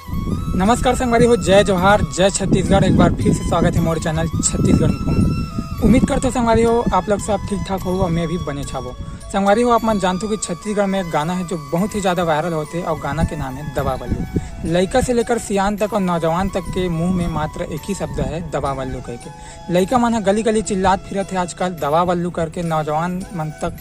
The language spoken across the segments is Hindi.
नमस्कार संगवारी हो, जय जोहार, जय छत्तीसगढ़। एक बार फिर से स्वागत है मोर चैनल छत्तीसगढ़ में। उम्मीद करते हो संगवारी हो आप लोग सब ठीक ठाक हो और मैं भी बने छावो। संगवारी हो, आप मन जानते हो कि छत्तीसगढ़ में एक गाना है जो बहुत ही ज़्यादा वायरल होते हैं और गाना के नाम है दबा बल्लू। लड़का से लेकर सियान तक और नौजवान तक के मुंह में मात्र एक ही शब्द है दबा बल्लू कह के। लड़का मन गली गली चिल्लात फिरत है आजकल दबा बल्लू करके, नौजवान मन तक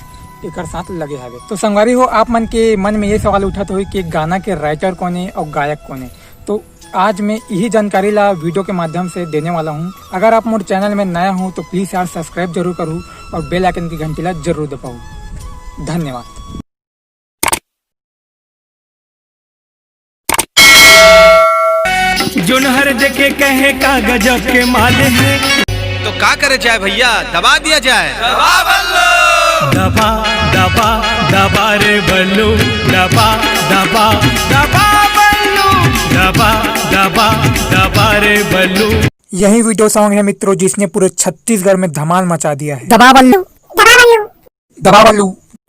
एक साथ लगे हवे। तो संगवारी हो, आप मन के मन में ये सवाल उठत हो कि गाना के राइटर कौन है और गायक कौन है। तो आज मैं यही जानकारी ला वीडियो के माध्यम से देने वाला हूँ। अगर आप मोरे चैनल में नया हो तो प्लीज़ यार सब्सक्राइब जरूर करूँ और बेल आइकन की घंटी ला जरूर दबाऊँ। धन्यवाद। जोन हर जगह कहे का गजब के माल है, तो का करे जाए भैया, दबा दिया जाए। दबा बल्लू, दबा दबा दबा रे बल्लू, दबा दबा दबा बल्लू, दबा दबा दबा रे बल्लू। यही वीडियो सॉन्ग है मित्रों जिसने पूरे छत्तीसगढ़ में धमाल मचा दिया है। दबा बल्लू, दबा बल्लू, दबा बल्लू,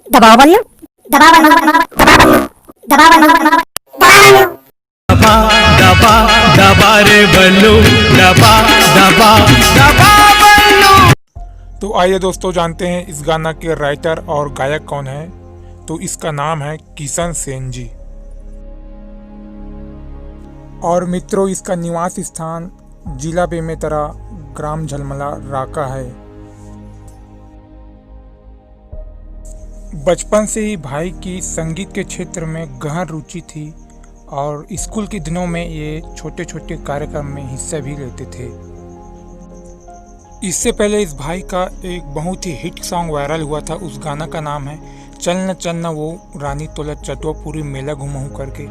दबा बल्लू, दबा बल्लू, दबा बल्लू, दबा बल्लू, दबा बल्लू, दबा दबा दबा रे बल्लू, दबा दबा दबा बल्लू। तो आइए दोस्तों जानते हैं इस गाना के राइटर और गायक कौन है। तो इसका नाम है किशन सेन जी। और मित्रों इसका निवास स्थान जिला बेमेतरा, ग्राम झलमला, राका है। बचपन से ही भाई की संगीत के क्षेत्र में गहन रुचि थी और स्कूल के दिनों में ये छोटे छोटे कार्यक्रम में हिस्सा भी लेते थे। इससे पहले इस भाई का एक बहुत ही हिट सॉन्ग वायरल हुआ था। उस गाना का नाम है चलना चलना वो रानी तोला चटवा पूरी मेला घुमाऊं करके,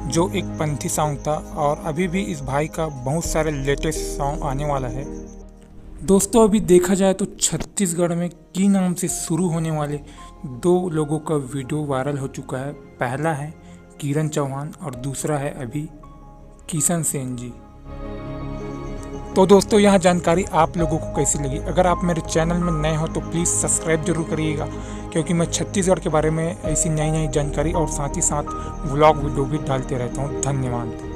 जो एक पंथी सॉन्ग था। और अभी भी इस भाई का बहुत सारे लेटेस्ट सॉन्ग आने वाला है। दोस्तों अभी देखा जाए तो छत्तीसगढ़ में की नाम से शुरू होने वाले दो लोगों का वीडियो वायरल हो चुका है। पहला है किरण चौहान और दूसरा है अभी किशन सेन जी। तो दोस्तों यह जानकारी आप लोगों को कैसी लगी? अगर आप मेरे चैनल में नए हो तो प्लीज़ सब्सक्राइब जरूर करिएगा, क्योंकि मैं छत्तीसगढ़ के बारे में ऐसी नई नई जानकारी और साथ ही साथ व्लॉग वीडियो भी डालते रहता हूँ। धन्यवाद।